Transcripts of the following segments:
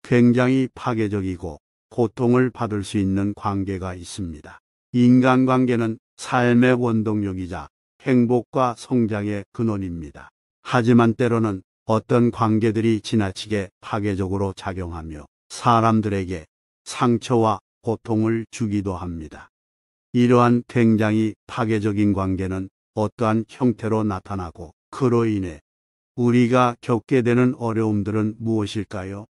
굉장히 파괴적이고 고통을 받을 수 있는 관계가 있습니다. 인간관계는 삶의 원동력이자 행복과 성장의 근원입니다. 하지만 때로는 어떤 관계들이 지나치게 파괴적으로 작용하며 사람들에게 상처와 고통을 주기도 합니다. 이러한 굉장히 파괴적인 관계는 어떠한 형태로 나타나고 그로 인해 우리가 겪게 되는 어려움들은 무엇일까요?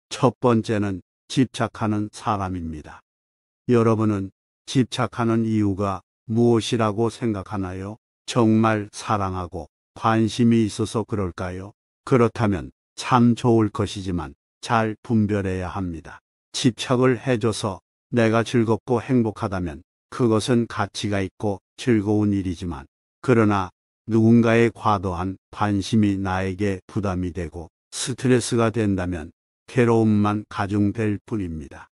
첫 번째는 집착하는 사람입니다. 여러분은 집착하는 이유가 무엇이라고 생각하나요? 정말 사랑하고 관심이 있어서 그럴까요? 그렇다면 참 좋을 것이지만 잘 분별해야 합니다. 집착을 해줘서 내가 즐겁고 행복하다면 그것은 가치가 있고 즐거운 일이지만, 그러나 누군가의 과도한 관심이 나에게 부담이 되고 스트레스가 된다면 괴로움만 가중될 뿐입니다.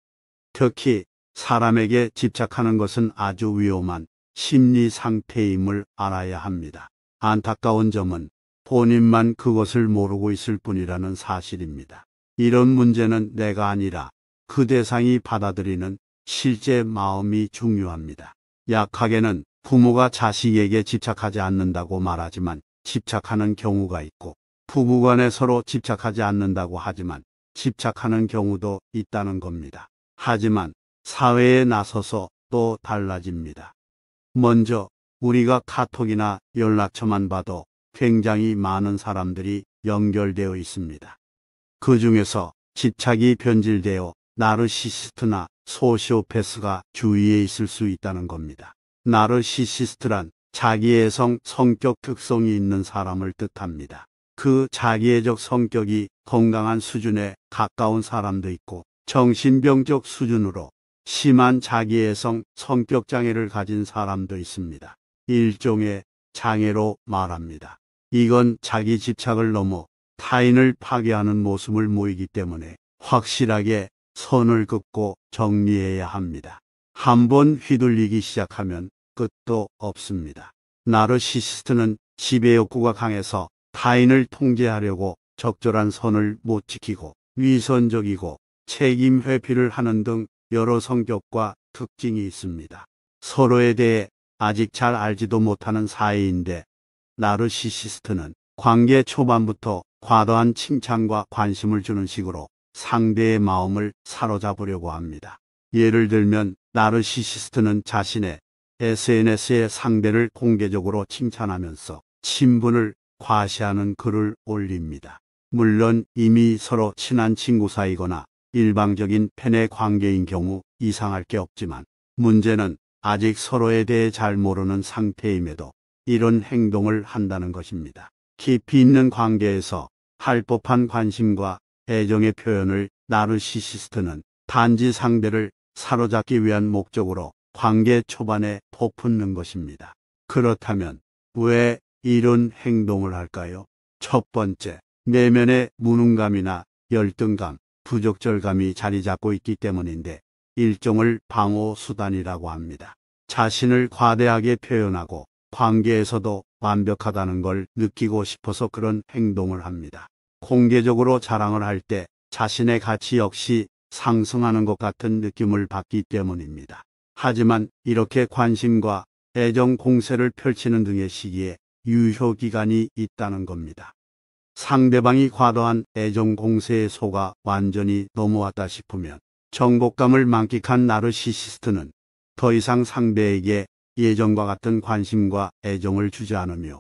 특히 사람에게 집착하는 것은 아주 위험한 심리 상태임을 알아야 합니다. 안타까운 점은 본인만 그것을 모르고 있을 뿐이라는 사실입니다. 이런 문제는 내가 아니라 그 대상이 받아들이는 실제 마음이 중요합니다. 약하게는 부모가 자식에게 집착하지 않는다고 말하지만 집착하는 경우가 있고, 부부간에 서로 집착하지 않는다고 하지만 집착하는 경우도 있다는 겁니다. 하지만 사회에 나서서 또 달라집니다. 먼저 우리가 카톡이나 연락처만 봐도 굉장히 많은 사람들이 연결되어 있습니다. 그 중에서 집착이 변질되어 나르시시스트나 소시오패스가 주위에 있을 수 있다는 겁니다. 나르시시스트란 자기애성 성격 특성이 있는 사람을 뜻합니다. 그 자기애적 성격이 건강한 수준에 가까운 사람도 있고, 정신병적 수준으로 심한 자기애성 성격 장애를 가진 사람도 있습니다. 일종의 장애로 말합니다. 이건 자기 집착을 넘어 타인을 파괴하는 모습을 보이기 때문에 확실하게 선을 긋고 정리해야 합니다. 한번 휘둘리기 시작하면 끝도 없습니다. 나르시시스트는 지배 욕구가 강해서 타인을 통제하려고 적절한 선을 못 지키고 위선적이고 책임 회피를 하는 등 여러 성격과 특징이 있습니다. 서로에 대해 아직 잘 알지도 못하는 사이인데, 나르시시스트는 관계 초반부터 과도한 칭찬과 관심을 주는 식으로 상대의 마음을 사로잡으려고 합니다. 예를 들면 나르시시스트는 자신의 SNS에 상대를 공개적으로 칭찬하면서 친분을 과시하는 글을 올립니다. 물론 이미 서로 친한 친구 사이거나 일방적인 팬의 관계인 경우 이상할 게 없지만, 문제는 아직 서로에 대해 잘 모르는 상태임에도 이런 행동을 한다는 것입니다. 깊이 있는 관계에서 할 법한 관심과 애정의 표현을 나르시시스트는 단지 상대를 사로잡기 위한 목적으로 관계 초반에 퍼붓는 것입니다. 그렇다면 왜 이런 행동을 할까요? 첫 번째, 내면의 무능감이나 열등감, 부적절감이 자리 잡고 있기 때문인데, 일종의 방어 수단이라고 합니다. 자신을 과대하게 표현하고 관계에서도 완벽하다는 걸 느끼고 싶어서 그런 행동을 합니다. 공개적으로 자랑을 할 때 자신의 가치 역시 상승하는 것 같은 느낌을 받기 때문입니다. 하지만 이렇게 관심과 애정 공세를 펼치는 등의 시기에 유효기간이 있다는 겁니다. 상대방이 과도한 애정 공세에 속아 완전히 넘어왔다 싶으면 정복감을 만끽한 나르시시스트는 더 이상 상대에게 예전과 같은 관심과 애정을 주지 않으며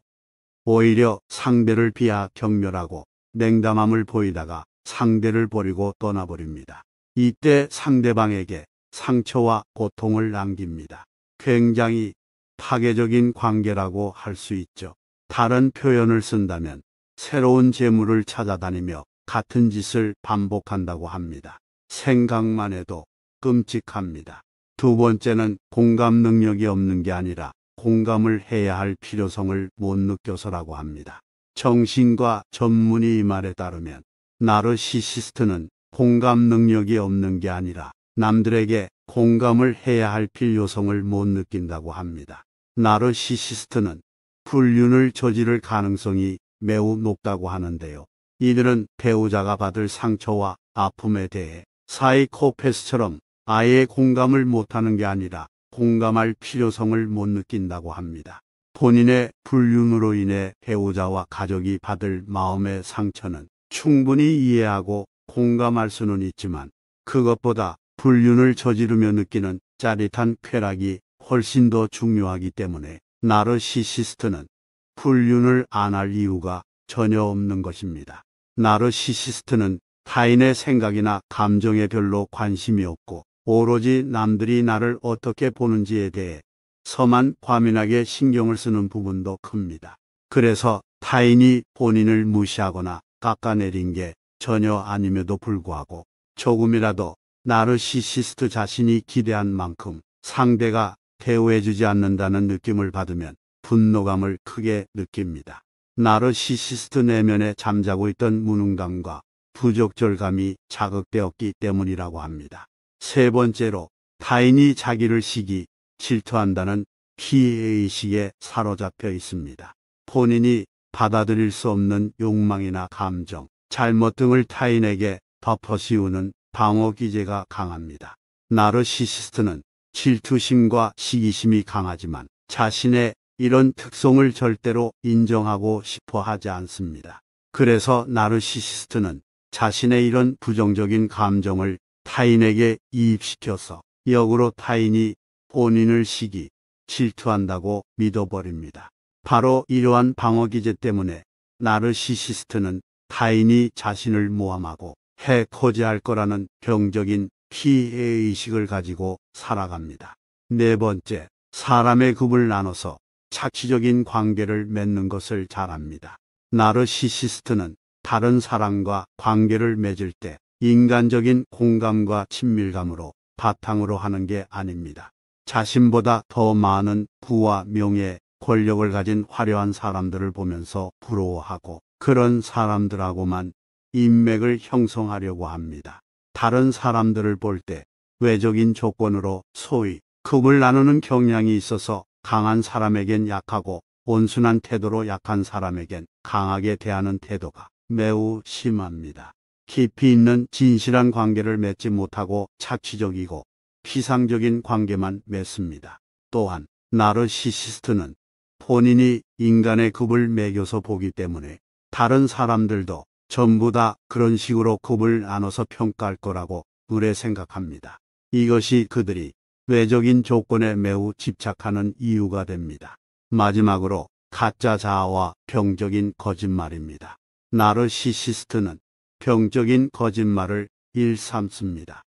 오히려 상대를 비하 경멸하고 냉담함을 보이다가 상대를 버리고 떠나버립니다. 이때 상대방에게 상처와 고통을 남깁니다. 굉장히 파괴적인 관계라고 할 수 있죠. 다른 표현을 쓴다면 새로운 재물을 찾아다니며 같은 짓을 반복한다고 합니다. 생각만 해도 끔찍합니다. 두 번째는 공감 능력이 없는 게 아니라 공감을 해야 할 필요성을 못 느껴서라고 합니다. 정신과 전문의 이 말에 따르면 나르시시스트는 공감 능력이 없는 게 아니라 남들에게 공감을 해야 할 필요성을 못 느낀다고 합니다. 나르시시스트는 불륜을 저지를 가능성이 매우 높다고 하는데요. 이들은 배우자가 받을 상처와 아픔에 대해 사이코패스처럼 아예 공감을 못하는 게 아니라 공감할 필요성을 못 느낀다고 합니다. 본인의 불륜으로 인해 배우자와 가족이 받을 마음의 상처는 충분히 이해하고 공감할 수는 있지만 그것보다 불륜을 저지르며 느끼는 짜릿한 쾌락이 훨씬 더 중요하기 때문에 나르시시스트는 불륜을 안 할 이유가 전혀 없는 것입니다. 나르시시스트는 타인의 생각이나 감정에 별로 관심이 없고 오로지 남들이 나를 어떻게 보는지에 대해 서만 과민하게 신경을 쓰는 부분도 큽니다. 그래서 타인이 본인을 무시하거나 깎아내린 게 전혀 아님에도 불구하고 조금이라도 나르시시스트 자신이 기대한 만큼 상대가 대우해주지 않는다는 느낌을 받으면 분노감을 크게 느낍니다. 나르시시스트 내면에 잠자고 있던 무능감과 부적절감이 자극되었기 때문이라고 합니다. 세 번째로 타인이 자기를 시기, 질투한다는 피해의식에 사로잡혀 있습니다. 본인이 받아들일 수 없는 욕망이나 감정, 잘못 등을 타인에게 덮어씌우는 방어 기제가 강합니다. 나르시시스트는 질투심과 시기심이 강하지만 자신의 이런 특성을 절대로 인정하고 싶어 하지 않습니다. 그래서 나르시시스트는 자신의 이런 부정적인 감정을 타인에게 이입시켜서 역으로 타인이 본인을 시기, 질투한다고 믿어버립니다. 바로 이러한 방어기제 때문에 나르시시스트는 타인이 자신을 모함하고 해코지할 거라는 병적인 피해의식을 가지고 살아갑니다. 네 번째, 사람의 급을 나눠서 착취적인 관계를 맺는 것을 잘합니다. 나르시시스트는 다른 사람과 관계를 맺을 때 인간적인 공감과 친밀감으로 바탕으로 하는 게 아닙니다. 자신보다 더 많은 부와 명예, 권력을 가진 화려한 사람들을 보면서 부러워하고 그런 사람들하고만 인맥을 형성하려고 합니다. 다른 사람들을 볼 때 외적인 조건으로 소위 급을 나누는 경향이 있어서 강한 사람에겐 약하고 온순한 태도로 약한 사람에겐 강하게 대하는 태도가 매우 심합니다. 깊이 있는 진실한 관계를 맺지 못하고 착취적이고 피상적인 관계만 맺습니다. 또한 나르시시스트는 본인이 인간의 급을 매겨서 보기 때문에 다른 사람들도 전부 다 그런 식으로 급을 나눠서 평가할 거라고 오래 생각합니다. 이것이 그들이 외적인 조건에 매우 집착하는 이유가 됩니다. 마지막으로 가짜 자아와 병적인 거짓말입니다. 나르시시스트는 병적인 거짓말을 일삼습니다.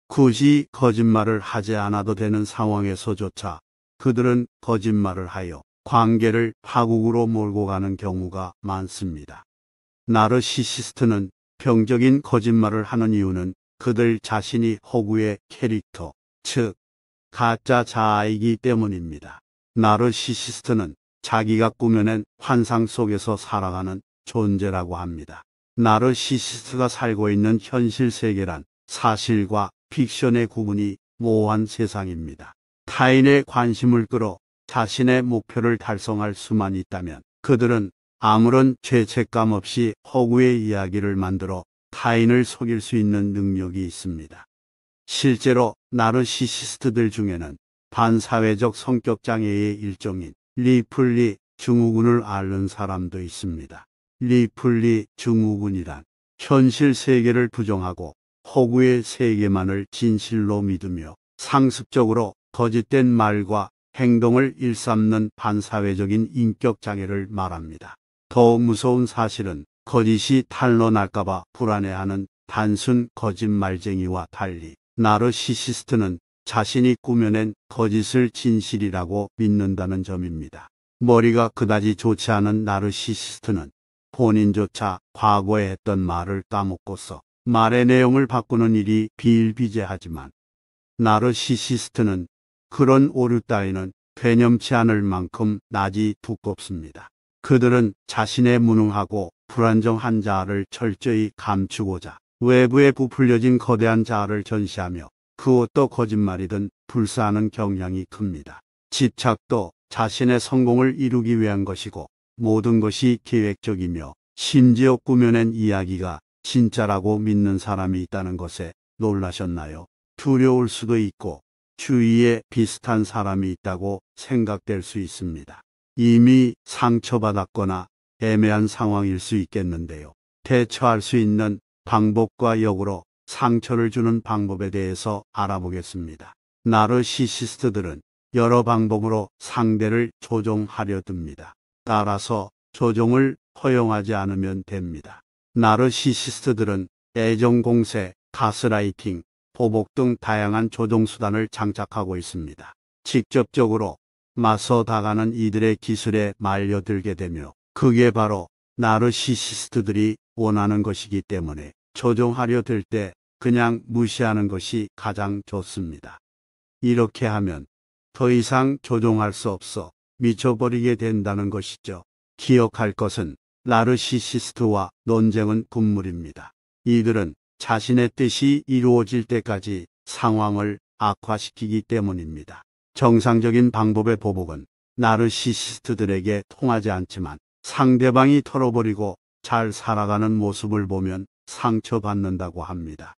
굳이 거짓말을 하지 않아도 되는 상황에서조차 그들은 거짓말을 하여 관계를 파국으로 몰고 가는 경우가 많습니다. 나르시시스트는 병적인 거짓말을 하는 이유는 그들 자신이 허구의 캐릭터, 즉 가짜 자아이기 때문입니다. 나르시시스트는 자기가 꾸며낸 환상 속에서 살아가는 존재라고 합니다. 나르시시스트가 살고 있는 현실 세계란 사실과 픽션의 구분이 모호한 세상입니다. 타인의 관심을 끌어 자신의 목표를 달성할 수만 있다면 그들은 아무런 죄책감 없이 허구의 이야기를 만들어 타인을 속일 수 있는 능력이 있습니다. 실제로 나르시시스트들 중에는 반사회적 성격장애의 일종인 리플리 증후군을 앓는 사람도 있습니다. 리플리 증후군이란 현실 세계를 부정하고 허구의 세계만을 진실로 믿으며 상습적으로 거짓된 말과 행동을 일삼는 반사회적인 인격장애를 말합니다. 더 무서운 사실은 거짓이 탄로날까봐 불안해하는 단순 거짓말쟁이와 달리 나르시시스트는 자신이 꾸며낸 거짓을 진실이라고 믿는다는 점입니다. 머리가 그다지 좋지 않은 나르시시스트는 본인조차 과거에 했던 말을 까먹고서 말의 내용을 바꾸는 일이 비일비재하지만 나르시시스트는 그런 오류 따위는 되념치 않을 만큼 낯이 두껍습니다. 그들은 자신의 무능하고 불안정한 자아를 철저히 감추고자 외부에 부풀려진 거대한 자아를 전시하며 그것도 거짓말이든 불사하는 경향이 큽니다. 집착도 자신의 성공을 이루기 위한 것이고 모든 것이 계획적이며 심지어 꾸며낸 이야기가 진짜라고 믿는 사람이 있다는 것에 놀라셨나요? 두려울 수도 있고 주위에 비슷한 사람이 있다고 생각될 수 있습니다. 이미 상처받았거나 애매한 상황일 수 있겠는데요. 대처할 수 있는 방법과 역으로 상처를 주는 방법에 대해서 알아보겠습니다. 나르시시스트들은 여러 방법으로 상대를 조종하려 듭니다. 따라서 조종을 허용하지 않으면 됩니다. 나르시시스트들은 애정 공세, 가스라이팅, 보복 등 다양한 조종 수단을 장착하고 있습니다. 직접적으로 맞서 다가는 이들의 기술에 말려들게 되며 그게 바로 나르시시스트들이 원하는 것이기 때문에 조종하려 들 때 그냥 무시하는 것이 가장 좋습니다. 이렇게 하면 더 이상 조종할 수 없어 미쳐버리게 된다는 것이죠. 기억할 것은 나르시시스트와 논쟁은 금물입니다. 이들은 자신의 뜻이 이루어질 때까지 상황을 악화시키기 때문입니다. 정상적인 방법의 보복은 나르시시스트들에게 통하지 않지만 상대방이 털어버리고 잘 살아가는 모습을 보면 상처받는다고 합니다.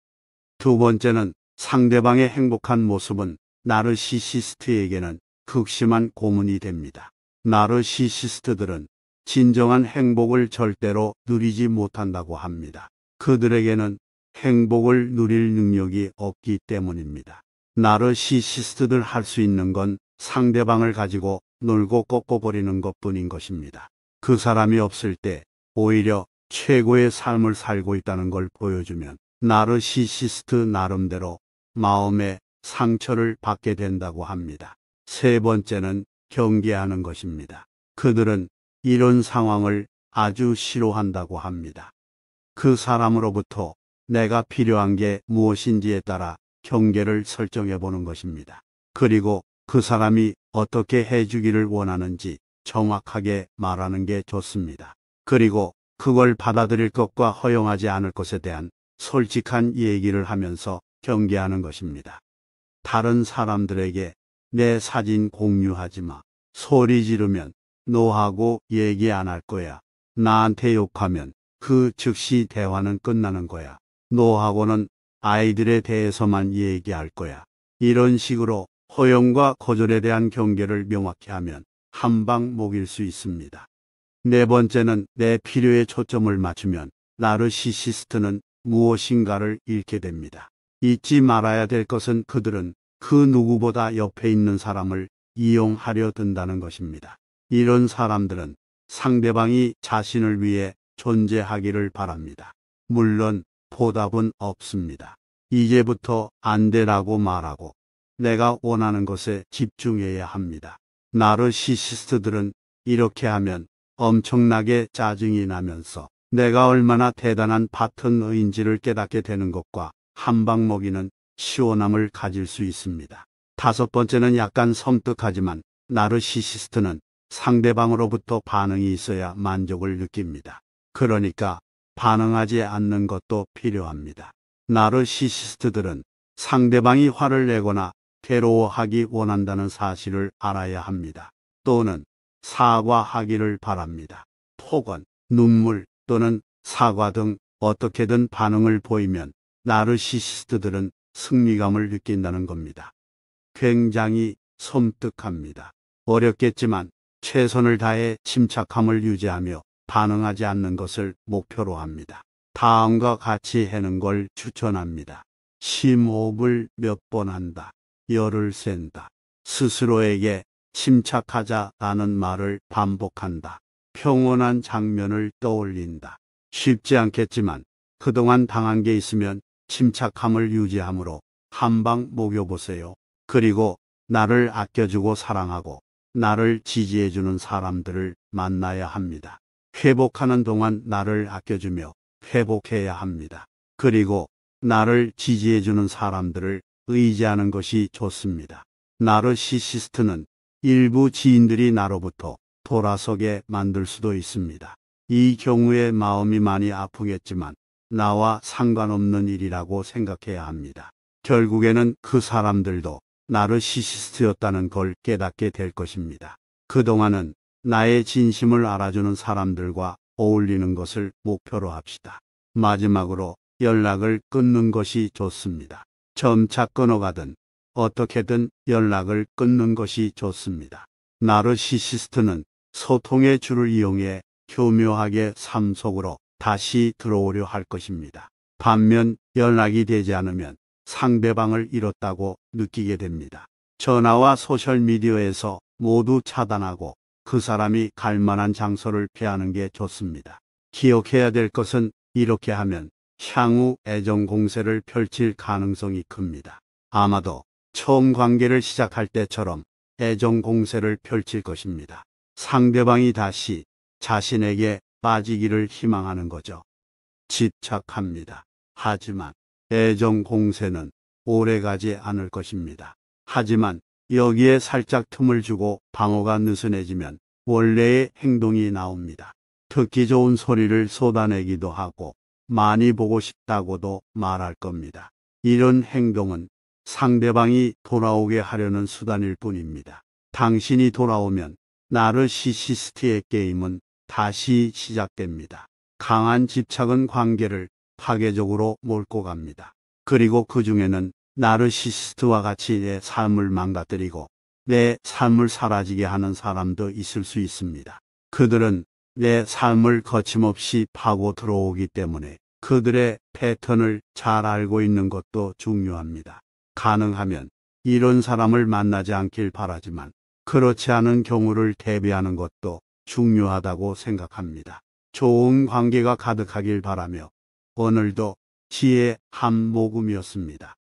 두 번째는 상대방의 행복한 모습은 나르시시스트에게는 극심한 고문이 됩니다. 나르시시스트들은 진정한 행복을 절대로 누리지 못한다고 합니다. 그들에게는 행복을 누릴 능력이 없기 때문입니다. 나르시시스트들 할 수 있는 건 상대방을 가지고 놀고 꺾어버리는 것뿐인 것입니다. 그 사람이 없을 때 오히려 최고의 삶을 살고 있다는 걸 보여주면 나르시시스트 나름대로 마음의 상처를 받게 된다고 합니다. 세 번째는 경계하는 것입니다. 그들은 이런 상황을 아주 싫어한다고 합니다. 그 사람으로부터 내가 필요한 게 무엇인지에 따라 경계를 설정해 보는 것입니다. 그리고 그 사람이 어떻게 해주기를 원하는지 정확하게 말하는 게 좋습니다. 그리고 그걸 받아들일 것과 허용하지 않을 것에 대한 솔직한 얘기를 하면서 경계하는 것입니다. 다른 사람들에게 내 사진 공유하지 마. 소리 지르면 너하고 얘기 안 할 거야. 나한테 욕하면 그 즉시 대화는 끝나는 거야. 너하고는 아이들에 대해서만 얘기할 거야. 이런 식으로 허용과 거절에 대한 경계를 명확히 하면 한방 먹일 수 있습니다. 네 번째는 내 필요에 초점을 맞추면 나르시시스트는 무엇인가를 잃게 됩니다. 잊지 말아야 될 것은 그들은 그 누구보다 옆에 있는 사람을 이용하려 든다는 것입니다. 이런 사람들은 상대방이 자신을 위해 존재하기를 바랍니다. 물론 보답은 없습니다. 이제부터 안 되라고 말하고 내가 원하는 것에 집중해야 합니다. 나르시시스트들은 이렇게 하면 엄청나게 짜증이 나면서 내가 얼마나 대단한 파트너인지를 깨닫게 되는 것과 한방 먹이는 시원함을 가질 수 있습니다. 다섯 번째는 약간 섬뜩하지만 나르시시스트는 상대방으로부터 반응이 있어야 만족을 느낍니다. 그러니까 반응하지 않는 것도 필요합니다. 나르시시스트들은 상대방이 화를 내거나 괴로워하기 원한다는 사실을 알아야 합니다. 또는 사과하기를 바랍니다. 폭언, 눈물 또는 사과 등 어떻게든 반응을 보이면 나르시시스트들은 승리감을 느낀다는 겁니다. 굉장히 섬뜩합니다. 어렵겠지만 최선을 다해 침착함을 유지하며 반응하지 않는 것을 목표로 합니다. 다음과 같이 해는 걸 추천합니다. 심호흡을 몇 번 한다. 열을 센다. 스스로에게 침착하자라는 말을 반복한다. 평온한 장면을 떠올린다. 쉽지 않겠지만 그동안 당한 게 있으면 침착함을 유지함으로 한방 먹여보세요. 그리고 나를 아껴주고 사랑하고 나를 지지해주는 사람들을 만나야 합니다. 회복하는 동안 나를 아껴주며 회복해야 합니다. 그리고 나를 지지해주는 사람들을 의지하는 것이 좋습니다. 나르시시스트는 일부 지인들이 나로부터 돌아서게 만들 수도 있습니다. 이 경우에 마음이 많이 아프겠지만 나와 상관없는 일이라고 생각해야 합니다. 결국에는 그 사람들도 나르시시스트였다는 걸 깨닫게 될 것입니다. 그동안은 나의 진심을 알아주는 사람들과 어울리는 것을 목표로 합시다. 마지막으로 연락을 끊는 것이 좋습니다. 점차 끊어가든 어떻게든 연락을 끊는 것이 좋습니다. 나르시시스트는 소통의 줄을 이용해 교묘하게 삶 속으로 다시 들어오려 할 것입니다. 반면 연락이 되지 않으면 상대방을 잃었다고 느끼게 됩니다. 전화와 소셜미디어에서 모두 차단하고 그 사람이 갈 만한 장소를 피하는 게 좋습니다. 기억해야 될 것은 이렇게 하면 향후 애정 공세를 펼칠 가능성이 큽니다. 아마도 처음 관계를 시작할 때처럼 애정 공세를 펼칠 것입니다. 상대방이 다시 자신에게 빠지기를 희망하는 거죠. 집착합니다. 하지만 애정 공세는 오래가지 않을 것입니다. 하지만 여기에 살짝 틈을 주고 방어가 느슨해지면 원래의 행동이 나옵니다. 듣기 좋은 소리를 쏟아내기도 하고 많이 보고 싶다고도 말할 겁니다. 이런 행동은 상대방이 돌아오게 하려는 수단일 뿐입니다. 당신이 돌아오면 나르시시스트의 게임은 다시 시작됩니다. 강한 집착은 관계를 파괴적으로 몰고 갑니다. 그리고 그 중에는 나르시시스트와 같이 내 삶을 망가뜨리고 내 삶을 사라지게 하는 사람도 있을 수 있습니다. 그들은 내 삶을 거침없이 파고 들어오기 때문에 그들의 패턴을 잘 알고 있는 것도 중요합니다. 가능하면 이런 사람을 만나지 않길 바라지만 그렇지 않은 경우를 대비하는 것도 중요하다고 생각합니다. 좋은 관계가 가득하길 바라며 오늘도 지혜 한 모금이었습니다.